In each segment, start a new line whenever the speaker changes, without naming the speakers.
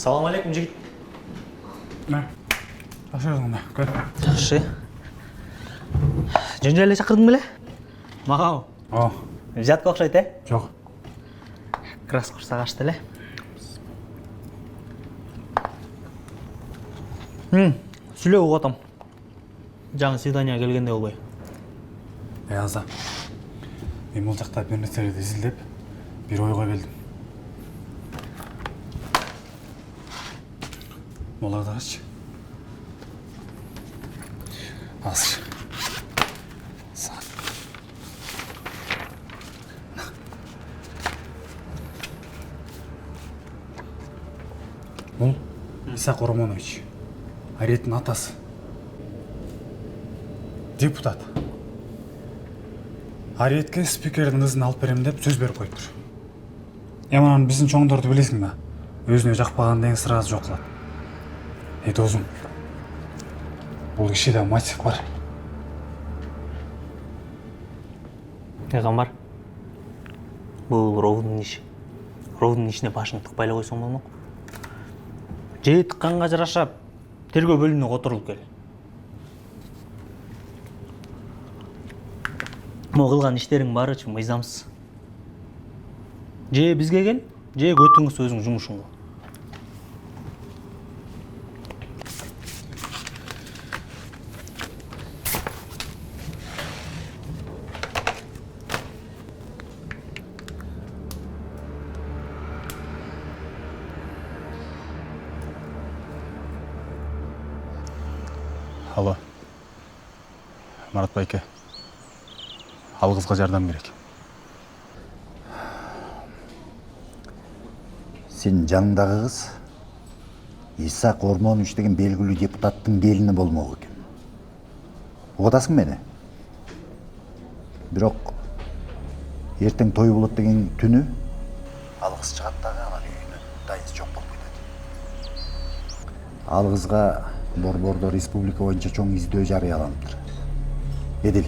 Салам алейкум, жігіт.
Жақсы өзіңді, көр.
Жақсы. Жөнжәлі шақырдың біле? Мағау.
О.
Жатқа оқшайды, ә?
Жоқ.
Крас құрса қашты, әлі? Сүлеу қотам. Жаңы свидания келгенде олбай.
Аза. Мен бұл жақта бір нәрселерді ізілдеп, бір ойға келдім. Оларды қарашы. Азыр. Бұл Исақ Романович, Ареттің атасы. Депутат. Аретке спикердің ізін алып берем деп сөз беріп қойып тұр. Еманан біздің чоңдарды білесің ба? Өзіне жақпаған деген сразу жоқ қылады. Досым, бұл кішеде мотив бар.
Қамбар, бұл ровдың іші. Ровдың ішіне башын тықпайлы қойсын болмақ. Жей тыққанға жарашап, тергөө бөліміне отырылып кел. Моғылған іштерің бары үшін мыйзамсыз. Же бізге кел, же көтіңіз өзің жұмышың қыл.
Алло. Марат байке. Ал қызға жардам керек.
Сен жаныңдағы қыз Исақ Орманович деген белгілі депутаттың келіні болмауы екен. Оғытасың мені? Бірақ ертең той болады деген түні ал қыз шығаттағы анан үйіне дайыз жоқ болып кетеді. Ал қызға Борбордо республика бойынша чоң издөө жарыяланыптыр. Еділ,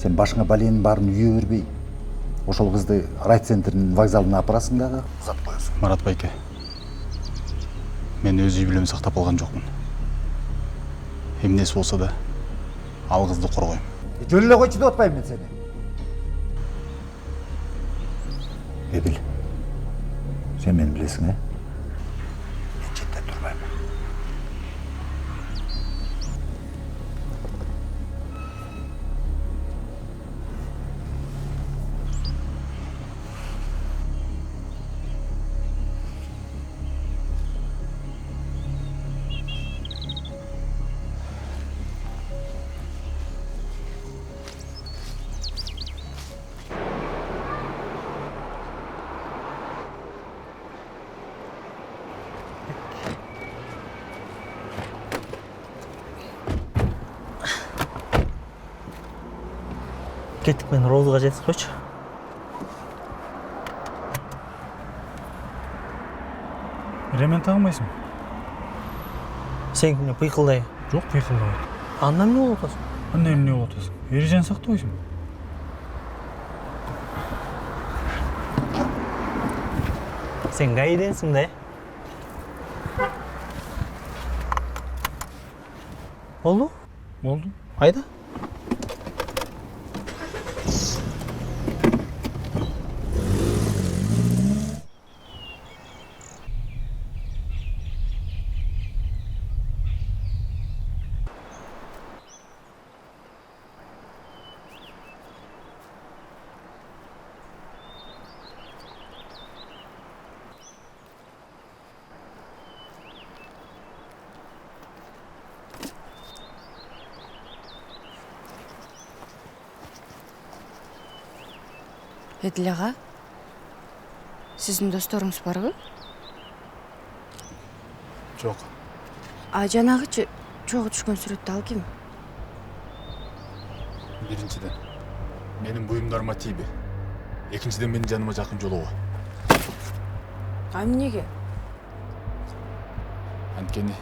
сен башыңа баленің барын үйе бербей, ошол қызды райцентрдің вокзалына апарасың дағы ұзат қойырсың.
Марат байке, мен өз үй білем сақтап алған жоқпын. Емнесі болса да, ал қызды қорғайым.
Жөліле қойшы да отпайым мен сені. Еділ, сен мені білесің, ә? Мен жеттен тұрмаймын.
Кеттік мен Розыға жетіп қойшы.
Ремень тағымайсың?
Сен күні пиқылдай.
Жоқ, пиқылдай.
Аннам не ол отасың?
Аннам не отасың? Ережен сақтайсың.
Сен қайденсің да? Oldu?
Oldu.
Haydi.
Edil ağa, sizin dostlarınız barбы?
Жоқ.
Жанагычы чогуу түшкөн сүрөттү ал ким?
Биринчиден, менин буюмдарыма тийби. Экинчиден, менин жаныма жакын жолобо.
А эмнеге?
Анткени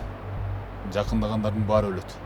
жакындагандардын баары өлөт.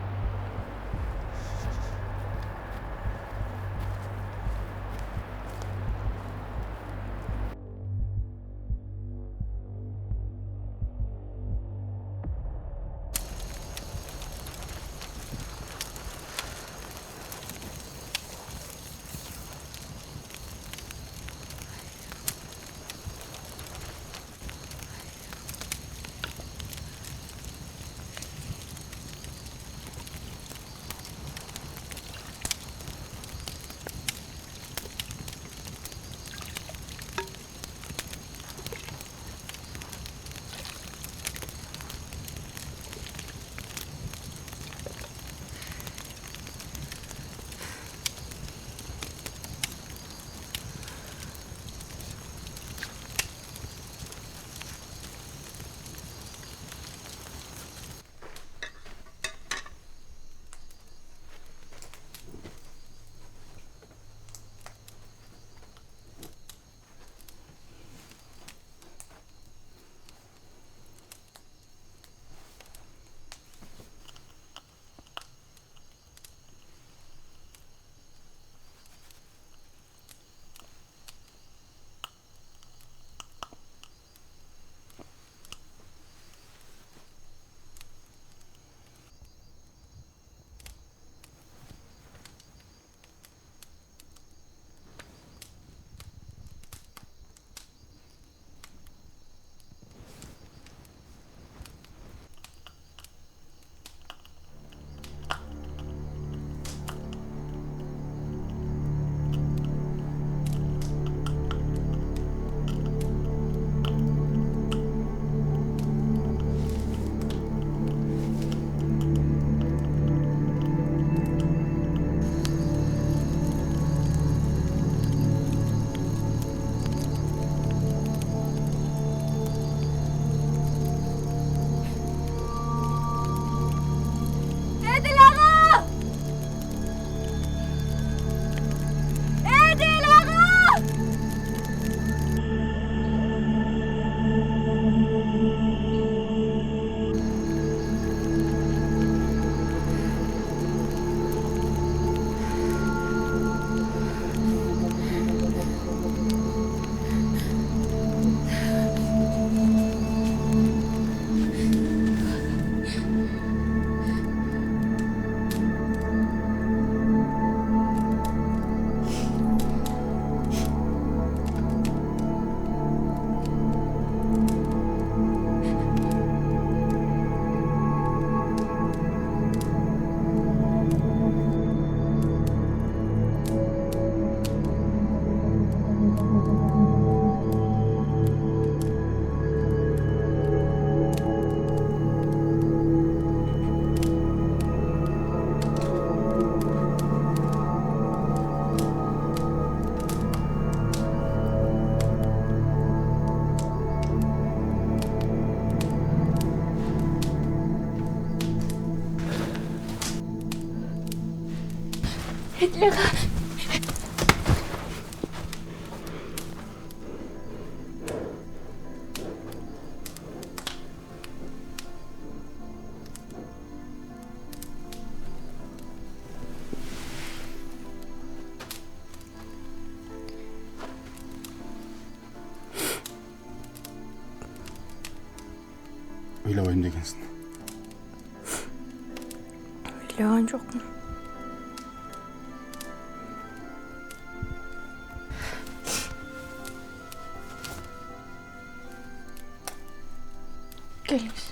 Edil ağa.
Ыйлабайм дегенсиң.
Ойлогон жокмун. Келиңиz.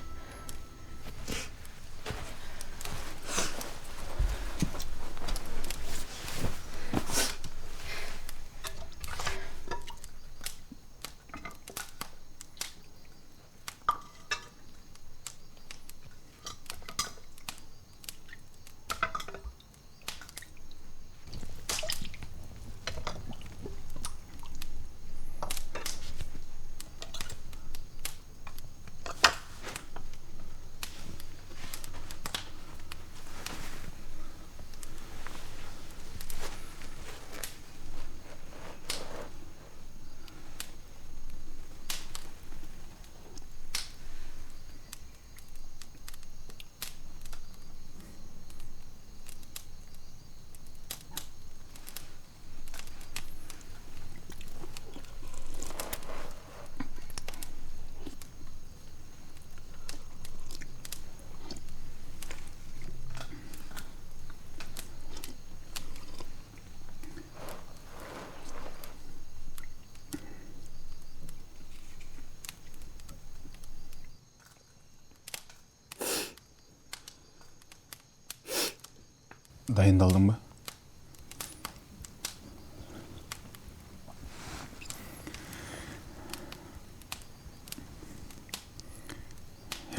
Dayındaldın mı?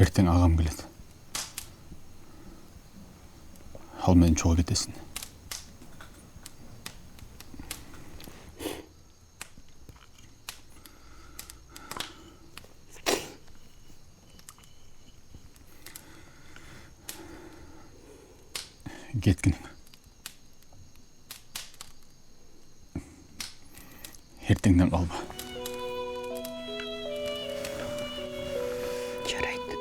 Erteң ağam келеді. Ал менен чогуу кетесиң. Кеткин. Эртеңден калба.
Жарайды.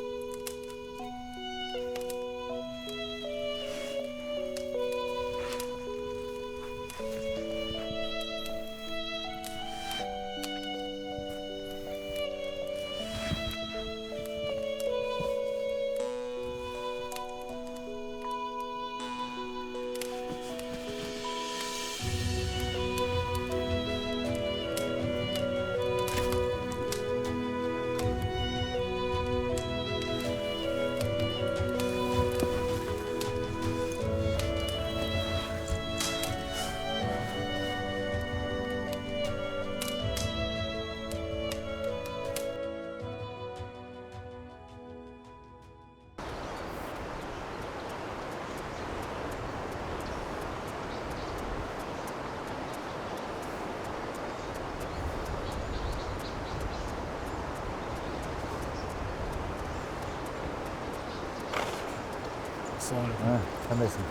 Assalamualaikum.
Qandaysiң?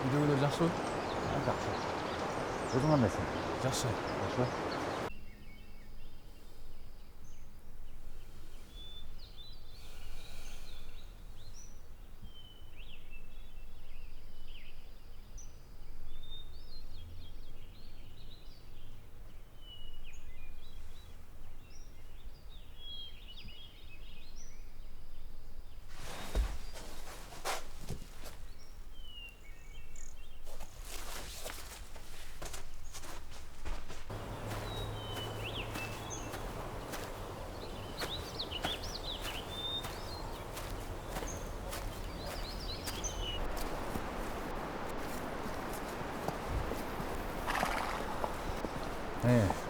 Үйдөгүлөр жакшыбы?
Жакшы. Өзүң кандайсың?
Жакшы.
Жакшы.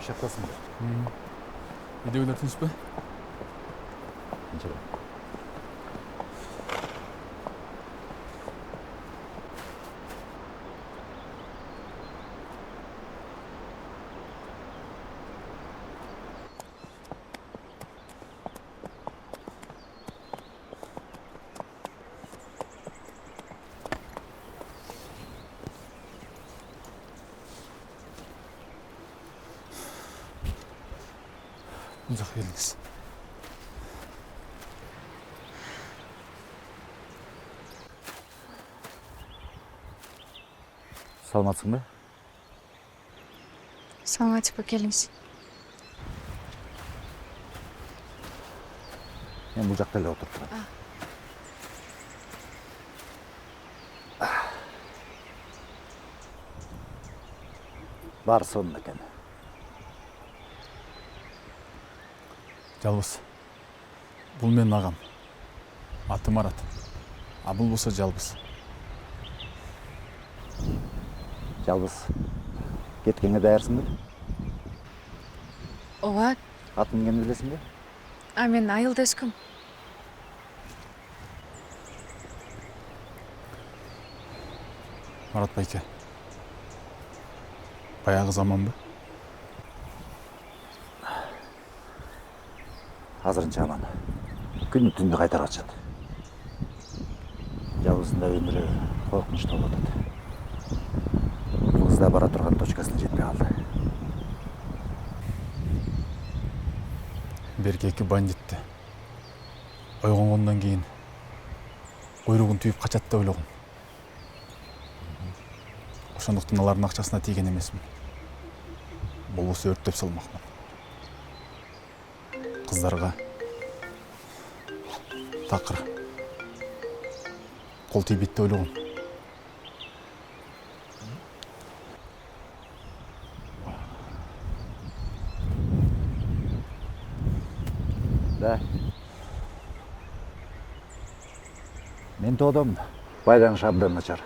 Шақтасың ба?
Үйдөгүлөр тынчпы?
Тынчырақ.
Мына жака келиңиз.
Саламатсың ба?
Саламатсызбы, келиңиз.
Мен бұл жақта эле отуруп турам. Баары сонун экен.
Жалбыз. Бул менин агам. Аты Марат. А бул болсо Жалбыз.
Жалбыз. Кеткенге даярсың ба?
Ооба,
Ат мингенди билесиң ба?
мен айылда өскөм.
Марат байке. Баягы заманбы?
Азырынча аман. Күнү түндү кайтарып атышат. Жалбыздын да өмүрү коркунучтуу болуп атат. Бул кыз да бара турган точкасына жетпей калды.
Берки эки бандитти ойгонгондон кийин куйругун түйүп качат деп ойлогом. Ошондуктан алардын акчасына тийген эмесмин. Болбосо өрттөп салмакмын. Кыздарга такыр кол тийбейт деп ойлогом.
Да. Мен тоодон байланыш абдан начар.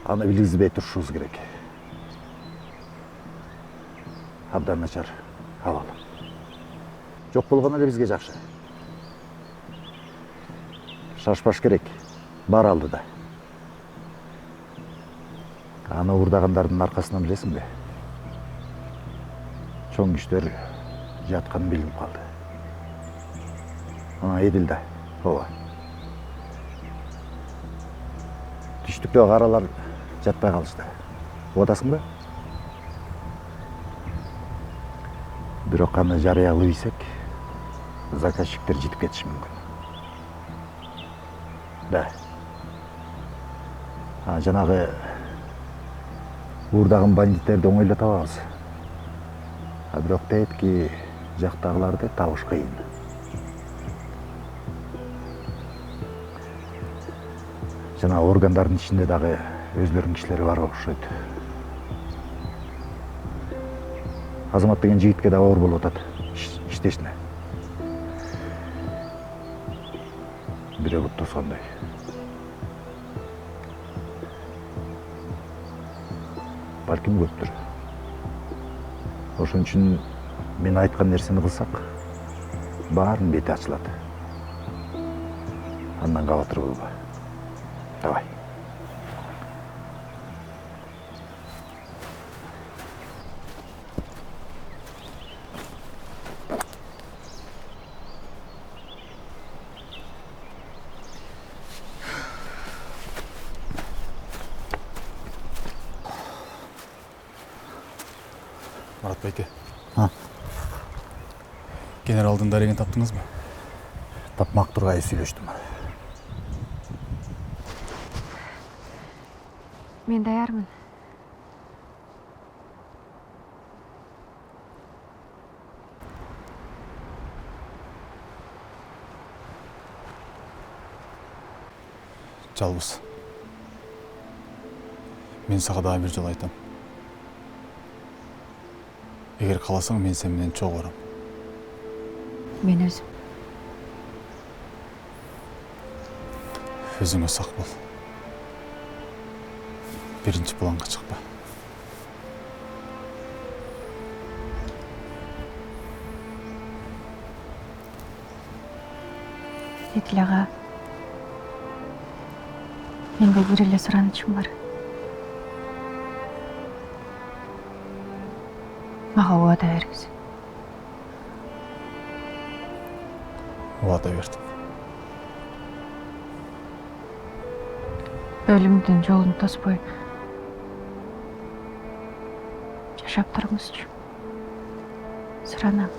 Аны билгизбей турушубуз керек. Абдан начар абал. Жок болгону эле бизге жакшы. Шашпаш керек. Бар алдыда. Аны уурдагандардын аркасынан билесиңби? Чоң күчтөр жатканын билип калды. Ана Эдил да, ооба. Түштүктө каралар жатпай калышты. Угатасыңбы? Бирок аны жарыялуу ийсек, заказчиктер жетип кетиши мүмкүн. Да. Жанагы уурдаган бандиттерди оңойло табабыз. Бирок тетки жактагыларды табыш кыйын. Жана органдардын ичинде дагы өзлөрүнүн кишилери бар окшойт. Азамат деген жигитке да оор болуп атат иштешине. Бирөө тосгондой. Балким көптүр. Ошон үчүн мен айткан нерсени кылсак, баарын бети ачылат. Андан кабатыр болбо. Давай.
Марат байке.
А.
Генералдын дарегин таптыңызбы?
Тапмак тургай сүйлөштүм.
Мен даярмын.
Жалбыз. Мен сага дагы бир жолу айтам. Эгер кааласаң, мен сен менен чогуу барам.
Мен өзүм.
Өзүңө сак бол. Биринчи планга чыкпа.
Эдил ага. Менде бир эле суранычым бар. Мага убада бериңиз.
Убада бердим.
Өлүмдүн жолун тоспой жашап туруңузчу. Суранам.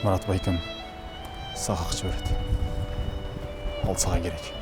Марат байкем сага акча берет. Ал сага керек.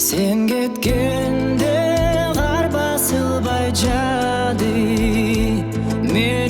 Sen ketgende qar basılbay jadi. Men